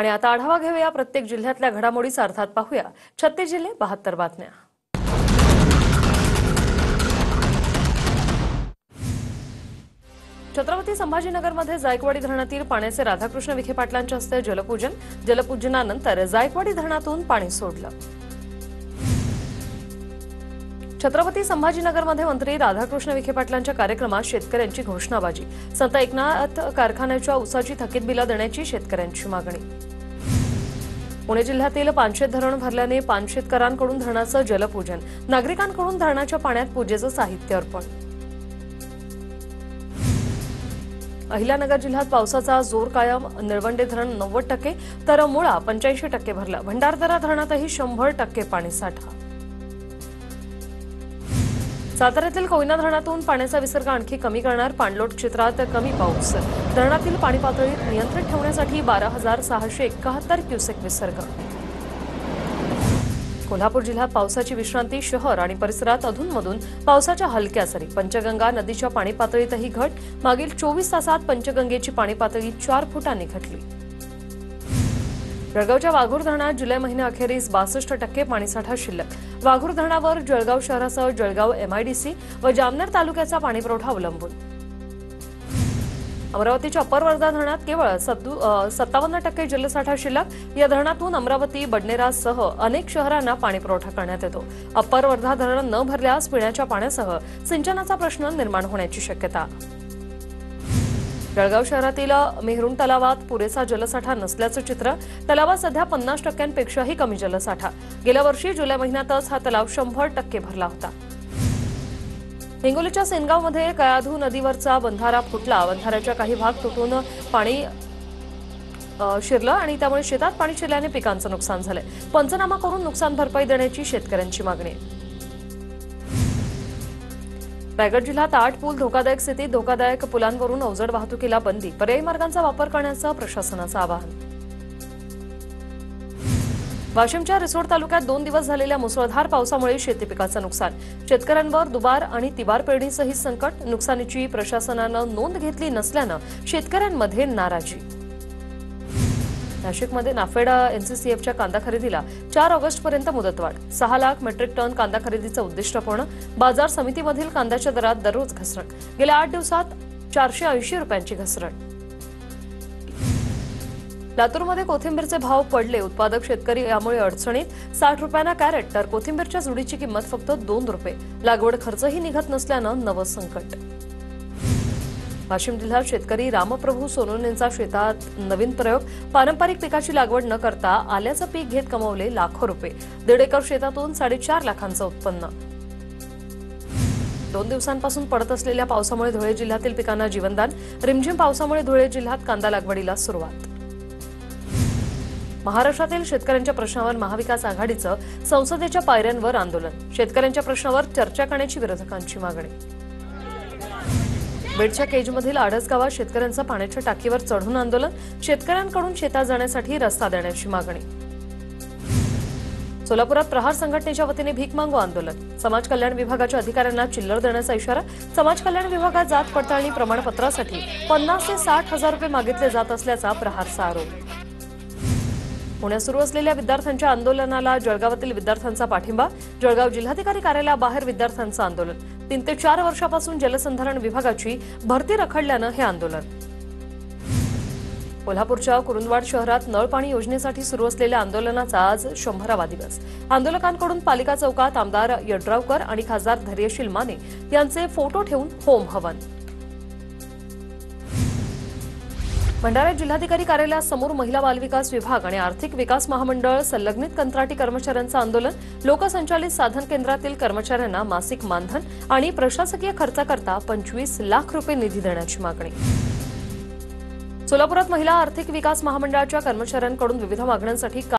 आणि आता आढावा घेऊया प्रत्येक जिल्ह्यातल्या घडामोडीचा अर्थात पाहूया 36 जिल्हे 72 बातम्या। छत्रपती संभाजीनगरमध्ये जायकवाडी धरणातील पाण्याचे राधाकृष्ण विखे पाटलांच्या हस्ते जलपूजनानंतर जायकवाडी धरणातून पाणी सोडलं। छत्रपती संभाजीनगरमध्ये मंत्री राधाकृष्ण विखे पाटलांच्या कार्यक्रमात शेतकऱ्यांची घोषणाबाजी। संत एकनाथ कारखान्याच्या ऊसाची थकीत बिलं देण्याची शेतकऱ्यांची मागणी। पुणे जिल्ह्यातील पानशेत धरण भरल्याने पानशेतकरांकडून धरणाचं जलपूजन, नागरिकांकडून धरणाच्या पाण्यात पूजेचं साहित्य अर्पण। अहिल्यानगर जिल्ह्यात पावसाचा जोर कायम, निळवंडे धरण 90% तर मुळा 85% भरलं। भंडारदरा धरणातही 100% पाणीसाठा। साताऱ्यातील कोयना धरणातून पाण्याचा विसर्ग आणखी कमी करणार, पाणलोट क्षेत्रात कमी पाऊस। धरणातील पाणी पातळी नियंत्रित ठेवण्यासाठी 12,671 क्युसेक विसर्ग। कोल्हापूर जिल्ह्यात पावसाची विश्रांती, शहर आणि परिसरात अधूनमधून पावसाच्या हलक्या सरी। पंचगंगा नदीच्या पाणी पातळीतही घट, मागील 24 तासात पंचगंगेची पाणी पातळी 4 फुटांनी घटली। जळगावच्या वाघूर धरणात जुलै महिन्याअखेरीस 62% पाणीसाठा शिल्लक। वाघूर धरणावर जळगाव शहरासह जळगाव MIDC व जामनेर तालुक्याचा पाणीपुरवठा अवलंबून। अमरावतीच्या अप्पर वर्धा धरणात केवळ 57% जलसाठा शिल्लक। या धरणातून अमरावती, बडनेरासह अनेक शहरांना पाणीपुरवठा करण्यात येतो। अप्पर वर्धा धरण न भरल्यास पिण्याच्या पाण्यासह सिंचनाचा प्रश्न निर्माण होण्याची शक्यता। जळगाव शहरातील मेहरुण तलावात पुरेसा जलसाठा नसल्याचं चित्र। तलावात सध्या 50%पेक्षाही कमी जलसाठा। गेल्या वर्षी जुलै महिन्यातच हा तलाव 100% भरला होता। हिंगोलीच्या सेनगावमध्ये कयाधू नदीवरचा बंधारा फुटला। बंधाऱ्याच्या काही भाग तुटून पाणी शिरलं आणि त्यामुळे शेतात पाणी शिरल्याने पिकांचं नुकसान झालंय। पंचनामा करून नुकसान भरपाई देण्याची शेतकऱ्यांची मागणी। रायगड जिल्ह्यात 8 पूल धोकादायक स्थितीत, धोकादायक पुलांवरून अवजड वाहतुकीला बंदी। पर्यायी मार्गांचा वापर करण्याचं प्रशासनाचं आवाहन। वाशिमच्या रिसोड तालुक्यात 2 दिवस झालेल्या मुसळधार पावसामुळे शेती पिकाचं नुकसान। शेतकऱ्यांवर दुबार आणि तिबार पेरणीसही संकट। नुकसानीची प्रशासनानं नोंद घेतली नसल्यानं शेतकऱ्यांमध्ये नाराजी। नाशिकमध्ये नाफेड NCCFच्या कांदा खरेदीला 4 ऑगस्टपर्यंत मुदतवाढ। 6 लाख मेट्रिक टन कांदा खरेदीचं उद्दिष्ट पूर्ण। बाजार समितीमधील कांद्याच्या दरात दररोज घसरण। गेल्या 8 दिवसात 480 रुपयांची घसरण। लातूरमध्ये कोथिंबीरचे भाव पडले, उत्पादक शेतकरी यामुळे अडचणीत। 60 रुपयांना कॅरेट तर कोथिंबीरच्या जुडीची किंमत फक्त 2 रुपये। लागवड खर्चही निघत नसल्यानं नवं संकट। वाशिम जिल्ह्यात शेतकरी रामप्रभू सोनवणेंचा शेतात नवीन प्रयोग। पारंपरिक पिकाची लागवड न करता आल्याचं पीक घेत कमवले लाखो रुपये। 1.5 एकर शेतातून 4.5 लाखांचं उत्पन्न। 2 दिवसांपासून पडत असलेल्या पावसामुळे धुळे जिल्ह्यातील पिकांना जीवनदान। रिमझिम पावसामुळे धुळे जिल्ह्यात कांदा लागवडीला सुरुवात। महाराष्ट्रातील शेतकऱ्यांच्या प्रश्नावर महाविकास आघाडीचं संसदेच्या पायऱ्यांवर आंदोलन। शेतकऱ्यांच्या प्रश्नावर चर्चा करण्याची विरोधकांची मागणी। बीडच्या केजमधील आडस गावात शेतकऱ्यांचं पाण्याच्या टाकीवर चढून आंदोलन। शेतकऱ्यांकडून शेतात जाण्यासाठी रस्ता देण्याची मागणी। सोलापुरात प्रहार संघटनेच्या वतीने भीक मागू आंदोलन। समाज कल्याण विभागाच्या अधिकाऱ्यांना चिल्लर देण्याचा इशारा। समाज कल्याण विभागात जात पडताळणी प्रमाणपत्रासाठी 50 ते 60 हजार रुपये मागितले जात असल्याचा प्रहारचा आरोप। पुण्यात सुरू असलेल्या विद्यार्थ्यांच्या आंदोलनाला जळगावातील विद्यार्थ्यांचा पाठिंबा। जळगाव जिल्हाधिकारी कार्यालयाबाहेर विद्यार्थ्यांचं आंदोलन। 3 ते 4 वर्षापासून जलसंधारण विभागाची भरती रखडल्यानं हे आंदोलन। कोल्हापूरच्या कुरुंदवाड शहरात नळपाणी योजनेसाठी सुरू असलेल्या आंदोलनाचा आज 100वा दिवस। आंदोलकांकडून पालिका चौकात आमदार यड्रावकर आणि खासदार धैर्यशील माने यांचे फोटो ठेवून होम हवन। भंडारा जिल्हाधिकारी कार्यालयासमोर महिला बालविकास विभाग आणि आर्थिक विकास महामंडळ संलग्नित कंत्राटी कर्मचाऱ्यांचं आंदोलन। लोकसंचालित साधन केंद्रातील कर्मचाऱ्यांना मासिक मानधन आणि प्रशासकीय खर्चाकरता 25 लाख रुपये निधी देण्याची मागणी। सोलापुरात महिला आर्थिक विकास महामंडळाच्या कर्मचाऱ्यांकडून विविध मागण्यांसाठी